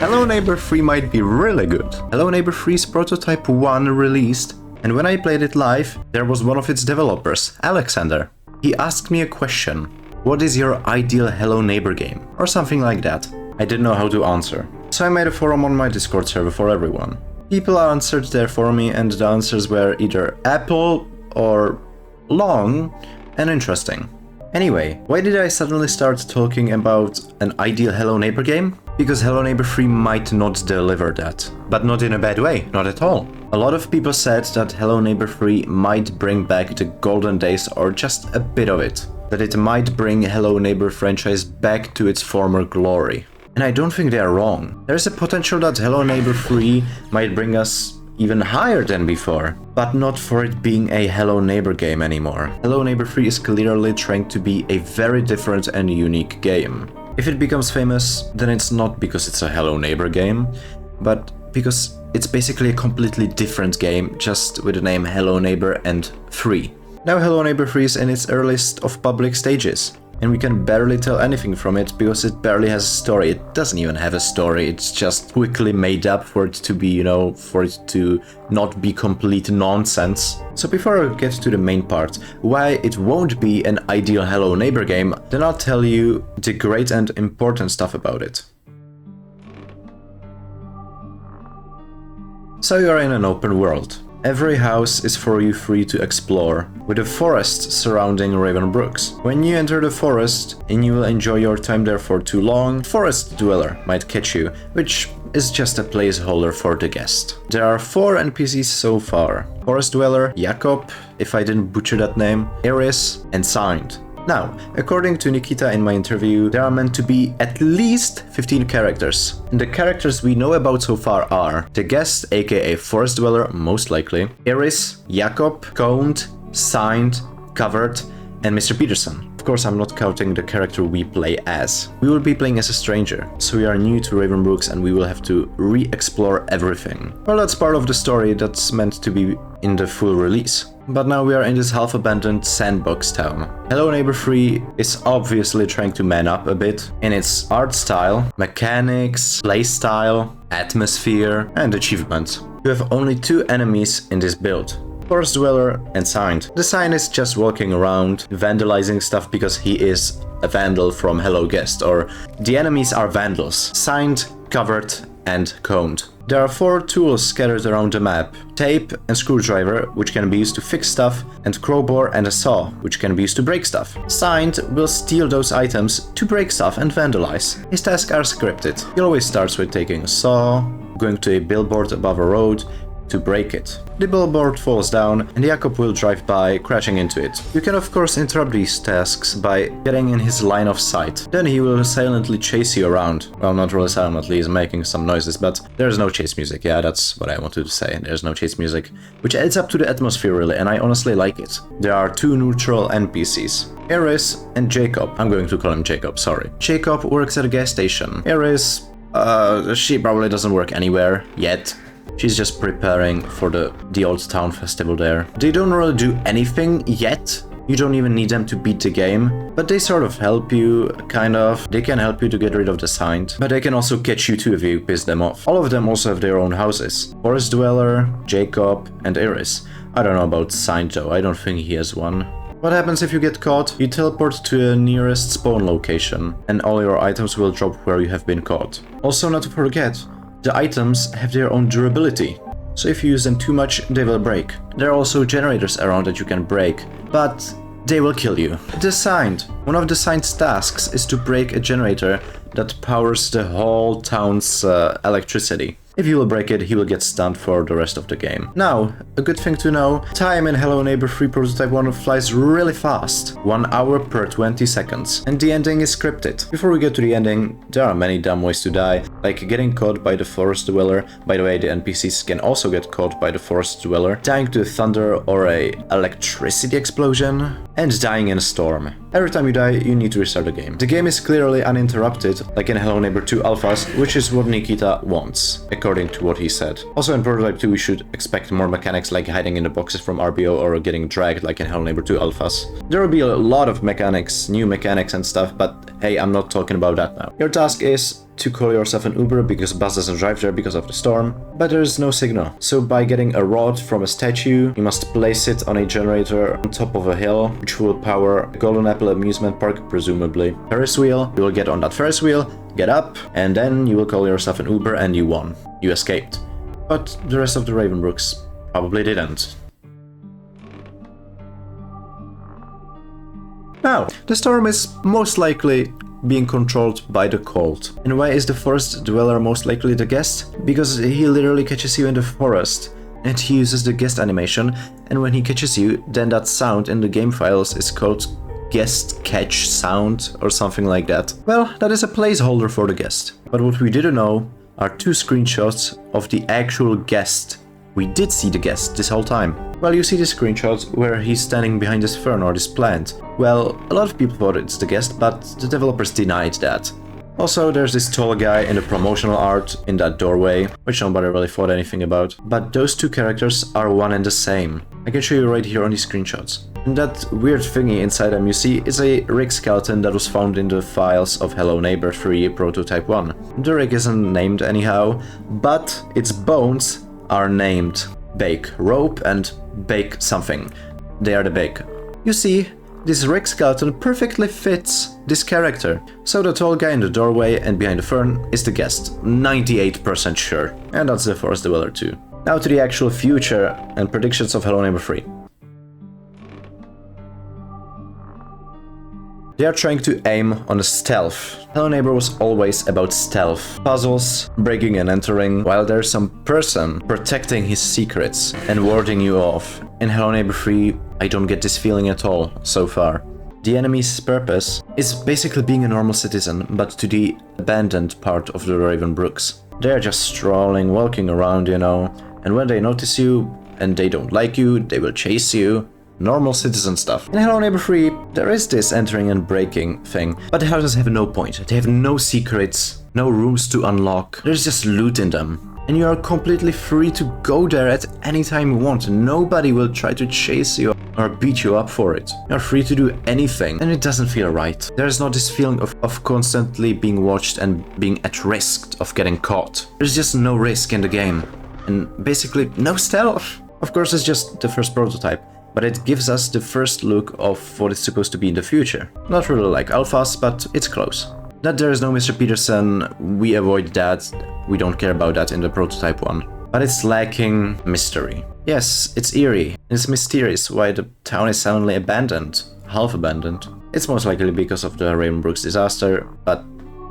Hello Neighbor 3 might be really good. Hello Neighbor 3's Prototype 1 released, and when I played it live, there was one of its developers, Alexander. He asked me a question. What is your ideal Hello Neighbor game? Or something like that. I didn't know how to answer. So I made a forum on my Discord server for everyone. People answered there for me, and the answers were either apple or long and interesting. Anyway, why did I suddenly start talking about an ideal Hello Neighbor game? Because Hello Neighbor 3 might not deliver that. But not in a bad way, not at all. A lot of people said that Hello Neighbor 3 might bring back the golden days or just a bit of it. That it might bring Hello Neighbor franchise back to its former glory. And I don't think they are wrong. There's a potential that Hello Neighbor 3 might bring us even higher than before, but not for it being a Hello Neighbor game anymore. Hello Neighbor 3 is clearly trying to be a very different and unique game. If it becomes famous, then it's not because it's a Hello Neighbor game, but because it's basically a completely different game, just with the name Hello Neighbor and 3. Now Hello Neighbor 3 is in its earliest of public stages, and we can barely tell anything from it because it barely has a story. It doesn't even have a story, it's just quickly made up for it to be, for it to not be complete nonsense. So before I get to the main part, why it won't be an ideal Hello Neighbor game, then I'll tell you the great and important stuff about it. So you're in an open world. Every house is for you free to explore, with a forest surrounding Ravenbrooks. When you enter the forest, and you will enjoy your time there for too long, Forest Dweller might catch you, which is just a placeholder for the guest. There are 4 NPCs so far. Forest Dweller, Jakob, if I didn't butcher that name, Iris, and Signed. Now, according to Nikita in my interview, there are meant to be at least 15 characters. And the characters we know about so far are the guest, aka Forest Dweller, most likely, Iris, Jakob, Coned, Signed, Covered, and Mr. Peterson. Of course, I'm not counting the character we play as. We will be playing as a stranger, so we are new to Ravenbrooks and we will have to re-explore everything. Well, that's part of the story that's meant to be in the full release. But now we are in this half-abandoned sandbox town. Hello Neighbor 3 is obviously trying to man up a bit in its art style, mechanics, playstyle, atmosphere, and achievement. You have only 2 enemies in this build. Forest Dweller and Signed. The Sign is just walking around, vandalizing stuff because he is a vandal from Hello Guest, or the enemies are vandals. Signed, Covered, and Coned. There are 4 tools scattered around the map. Tape and screwdriver, which can be used to fix stuff, and crowbar and a saw, which can be used to break stuff. Signed will steal those items to break stuff and vandalize. His tasks are scripted. He always starts with taking a saw, going to a billboard above a road, to break it. The billboard falls down and Jakob will drive by, crashing into it. You can of course interrupt these tasks by getting in his line of sight. Then he will silently chase you around. Well, not really silently, he's making some noises, but there's no chase music. Yeah, that's what I wanted to say. There's no chase music, which adds up to the atmosphere really, and I honestly like it. There are 2 neutral NPCs. Iris and Jacob. I'm going to call him Jacob, sorry. Jacob works at a gas station. Iris, she probably doesn't work anywhere yet. She's just preparing for the Old Town Festival there. They don't really do anything yet. You don't even need them to beat the game, but they sort of help you, kind of. They can help you to get rid of the Signed, but they can also catch you too if you piss them off. All of them also have their own houses. Forest Dweller, Jacob, and Iris. I don't know about Signed though, I don't think he has one. What happens if you get caught? You teleport to the nearest spawn location, and all your items will drop where you have been caught. Also, not to forget, the items have their own durability, so if you use them too much, they will break. There are also generators around that you can break, but they will kill you. The Signed. One of the Signed's tasks is to break a generator that powers the whole town's electricity. If you will break it, he will get stunned for the rest of the game. Now, a good thing to know, time in Hello Neighbor 3 Prototype 1 flies really fast, 1 hour per 20 seconds, and the ending is scripted. Before we get to the ending, there are many dumb ways to die, like getting caught by the Forest Dweller. By the way, the NPCs can also get caught by the Forest Dweller, dying to thunder or a electricity explosion, and dying in a storm. Every time you die, you need to restart the game. The game is clearly uninterrupted, like in Hello Neighbor 2 alphas, which is what Nikita wants, according to what he said. Also in Prototype 2 we should expect more mechanics like hiding in the boxes from RBO or getting dragged like in Hello Neighbor 2 alphas. There will be a lot of mechanics, new mechanics and stuff, but hey, I'm not talking about that now. Your task is to call yourself an Uber because bus doesn't drive there because of the storm, but there is no signal. So by getting a rod from a statue, you must place it on a generator on top of a hill, which will power a Golden Apple amusement park, presumably. Ferris wheel, you will get on that Ferris wheel, get up, and then you will call yourself an Uber and you won. You escaped. But the rest of the Ravenbrooks probably didn't. Now, the storm is most likely being controlled by the cold. And why is the forest dweller most likely the guest? Because he literally catches you in the forest, and he uses the guest animation, and when he catches you, then that sound in the game files is called guest catch sound or something like that. Well, that is a placeholder for the guest. But what we didn't know are 2 screenshots of the actual guest. We did see the guest this whole time. Well, you see the screenshot where he's standing behind this fern or this plant. Well, a lot of people thought it's the guest, but the developers denied that. Also, there's this tall guy in the promotional art in that doorway, which nobody really thought anything about. But those 2 characters are one and the same. I can show you right here on these screenshots. And that weird thingy inside them you see is a rig skeleton that was found in the files of Hello Neighbor 3 Prototype 1. The rig isn't named anyhow, but its bones are named Bake Rope and Bake something. They are the Bake. You see, this rig skeleton perfectly fits this character. So the tall guy in the doorway and behind the fern is the guest. 98% sure. And that's the forest dweller too. Now to the actual future and predictions of Hello Neighbor 3. They are trying to aim on the stealth. Hello Neighbor was always about stealth. Puzzles, breaking and entering, while there's some person protecting his secrets and warding you off. In Hello Neighbor 3, I don't get this feeling at all, so far. The enemy's purpose is basically being a normal citizen, but to the abandoned part of the Ravenbrooks. They're just strolling, walking around, you know, and when they notice you and they don't like you, they will chase you. Normal citizen stuff. In Hello Neighbor 3, there is this entering and breaking thing, but the houses have no point. They have no secrets, no rooms to unlock. There's just loot in them. And you are completely free to go there at any time you want. Nobody will try to chase you or beat you up for it. You're free to do anything, and it doesn't feel right. There's not this feeling of constantly being watched and being at risk of getting caught. There's just no risk in the game, and basically no stealth. Of course, it's just the first prototype, but it gives us the first look of what it's supposed to be in the future. Not really like alphas, but it's close. That there is no Mr. Peterson, we avoid that, we don't care about that in the prototype one. But it's lacking mystery. Yes, it's eerie, it's mysterious why the town is suddenly abandoned, half abandoned. It's most likely because of the Ravenbrooks disaster, but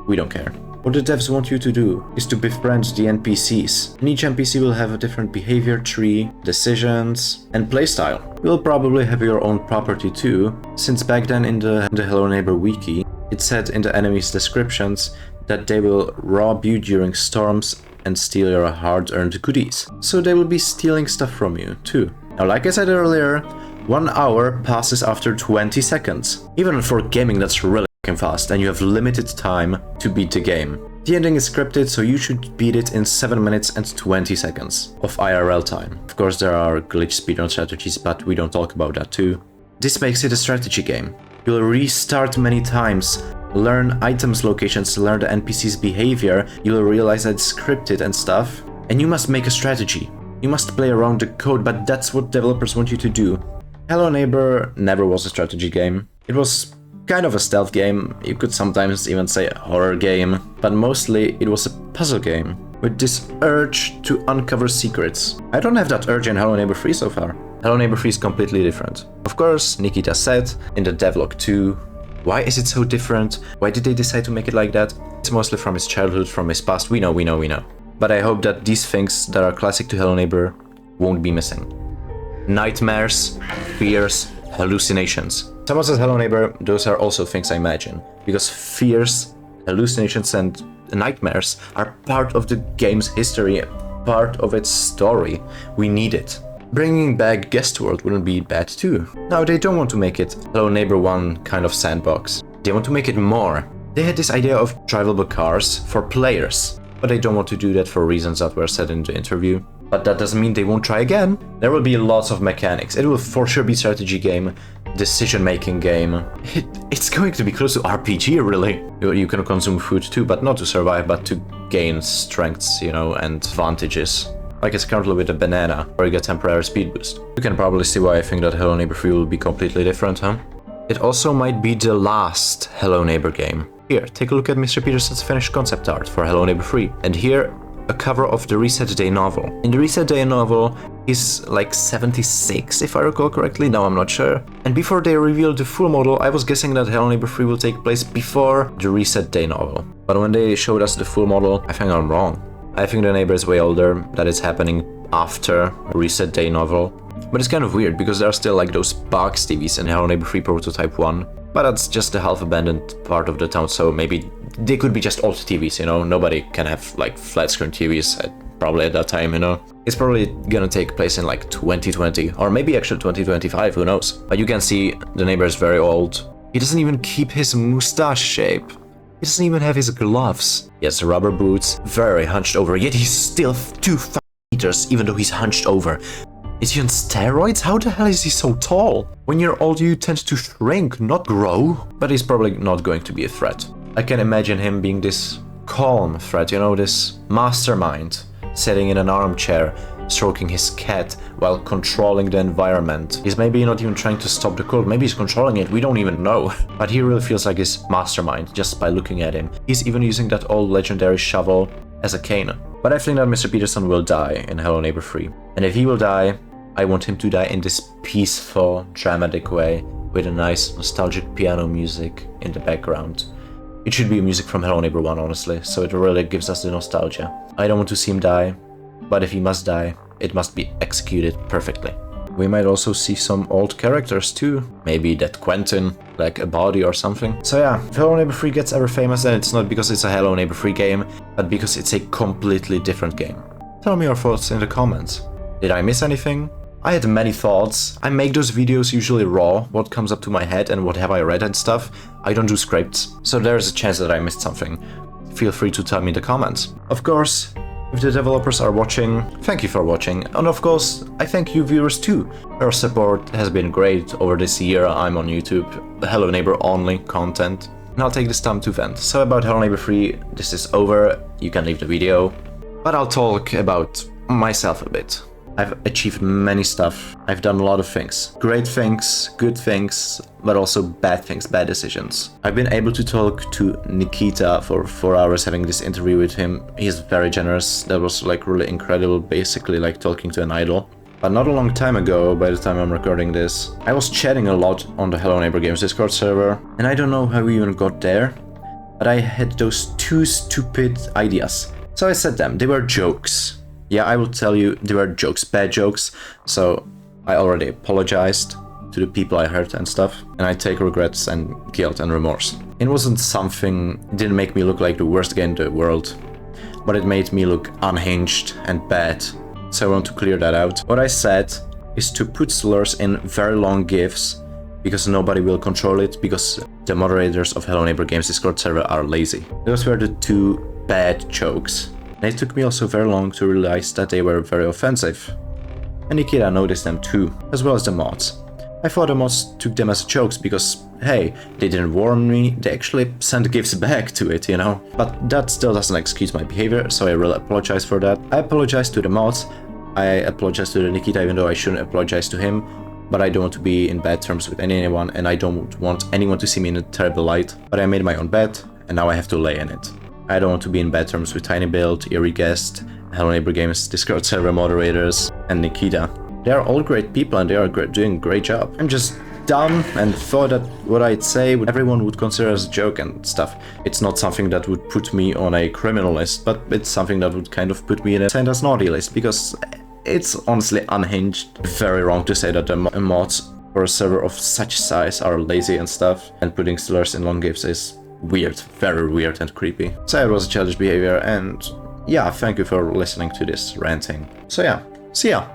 we don't care. What the devs want you to do is to befriend the NPCs, and each NPC will have a different behavior tree, decisions, and playstyle. You'll probably have your own property too, since back then in the Hello Neighbor wiki, it said in the enemies' descriptions that they will rob you during storms and steal your hard-earned goodies. So they will be stealing stuff from you too. Now, like I said earlier, 1 hour passes after 20 seconds. Even for gaming, that's really fast, and you have limited time to beat the game. The ending is scripted, so you should beat it in 7 minutes and 20 seconds of IRL time. Of course, there are glitch speedrun strategies, but we don't talk about that too. This makes it a strategy game. You'll restart many times, learn items locations, learn the NPC's behavior, you'll realize that it's scripted and stuff, and you must make a strategy. You must play around the code, but that's what developers want you to do. Hello Neighbor never was a strategy game. It was kind of a stealth game, you could sometimes even say a horror game, but mostly it was a puzzle game, with this urge to uncover secrets. I don't have that urge in Hello Neighbor 3 so far. Hello Neighbor 3 is completely different. Of course, Nikita said in the devlog too, why is it so different? Why did they decide to make it like that? It's mostly from his childhood, from his past, we know. But I hope that these things that are classic to Hello Neighbor won't be missing. Nightmares, fears, hallucinations. Someone says Hello Neighbor, those are also things I imagine, because fears, hallucinations and nightmares are part of the game's history, part of its story. We need it. Bringing back Guest World wouldn't be bad too. Now, they don't want to make it Hello Neighbor 1 kind of sandbox. They want to make it more. They had this idea of drivable cars for players, but they don't want to do that for reasons that were said in the interview. But that doesn't mean they won't try again. There will be lots of mechanics. It will for sure be a strategy game. decision-making game. It's going to be close to RPG, really. You can consume food too, but not to survive, but to gain strengths, you know, and advantages. Like it's currently with a banana, where you get temporary speed boost. You can probably see why I think that Hello Neighbor 3 will be completely different, huh? It also might be the last Hello Neighbor game. Here, take a look at Mr. Peterson's finished concept art for Hello Neighbor 3. And here, a cover of the Reset Day novel. In the Reset Day novel, he's like 76, if I recall correctly, now I'm not sure. And before they revealed the full model, I was guessing that Hello Neighbor 3 will take place before the Reset Day novel. But when they showed us the full model, I think I'm wrong. I think the neighbor is way older, that it's happening after Reset Day novel. But it's kind of weird, because there are still like those box TVs in Hello Neighbor 3 Prototype 1. But that's just the half-abandoned part of the town, so maybe they could be just old TVs, you know? Nobody can have like flat-screen TVs probably at that time, you know? It's probably gonna take place in like 2020, or maybe actually 2025, who knows? But you can see the neighbor is very old. He doesn't even keep his mustache shape. He doesn't even have his gloves. He has rubber boots, very hunched over, yet he's still 2 meters, even though he's hunched over. Is he on steroids? How the hell is he so tall? When you're old, you tend to shrink, not grow. But he's probably not going to be a threat. I can imagine him being this calm threat, you know, this mastermind, sitting in an armchair, stroking his cat while controlling the environment. He's maybe not even trying to stop the cult, maybe he's controlling it, we don't even know. But he really feels like his mastermind just by looking at him. He's even using that old legendary shovel as a cane. But I think that Mr. Peterson will die in Hello Neighbor 3. And if he will die, I want him to die in this peaceful, dramatic way, with a nice, nostalgic piano music in the background. It should be music from Hello Neighbor 1, honestly, so it really gives us the nostalgia. I don't want to see him die, but if he must die, it must be executed perfectly. We might also see some old characters too. Maybe that Quentin, like a body or something. So yeah, if Hello Neighbor 3 gets ever famous, then it's not because it's a Hello Neighbor 3 game, but because it's a completely different game. Tell me your thoughts in the comments. Did I miss anything? I had many thoughts. I make those videos usually raw, what comes up to my head and what have I read and stuff. I don't do scripts, so there's a chance that I missed something. Feel free to tell me in the comments. Of course, if the developers are watching, thank you for watching. And of course, I thank you viewers too. Your support has been great over this year. I'm on YouTube, Hello Neighbor only content. And I'll take this time to vent. So about Hello Neighbor 3, this is over. You can leave the video. But I'll talk about myself a bit. I've achieved many stuff. I've done a lot of things. Great things, good things, but also bad things, bad decisions. I've been able to talk to Nikita for 4 hours, having this interview with him. He's very generous. That was like really incredible, basically like talking to an idol. But not a long time ago, by the time I'm recording this, I was chatting a lot on the Hello Neighbor Games Discord server, and I don't know how we even got there, but I had those 2 stupid ideas. So I said them, they were jokes. Yeah, I will tell you, they were jokes, bad jokes, so I already apologized to the people I hurt and stuff, and I take regrets and guilt and remorse. It wasn't something, it didn't make me look like the worst guy in the world, but it made me look unhinged and bad, so I want to clear that out. What I said is to put slurs in very long GIFs, because nobody will control it, because the moderators of Hello Neighbor Games Discord server are lazy. Those were the 2 bad jokes. And it took me also very long to realize that they were very offensive. And Nikita noticed them too, as well as the mods. I thought the mods took them as jokes because, hey, they didn't warn me, they actually sent gifts back to it, you know? But that still doesn't excuse my behavior, so I really apologize for that. I apologize to the mods, I apologize to the Nikita even though I shouldn't apologize to him, but I don't want to be in bad terms with anyone and I don't want anyone to see me in a terrible light. But I made my own bed, and now I have to lay in it. I don't want to be in bad terms with Tiny Build, Eerie Guest, Hello Neighbor Games Discord server moderators, and Nikita. They are all great people and they are doing a great job. I'm just dumb and thought that what I'd say everyone would consider as a joke and stuff. It's not something that would put me on a criminal list, but it's something that would kind of put me in a sent as naughty list, because it's honestly unhinged. Very wrong to say that the mods for a server of such size are lazy and stuff, and putting slurs in long GIFs is weird, very weird and creepy. So it was a childish behavior, and yeah, thank you for listening to this ranting. So yeah, see ya!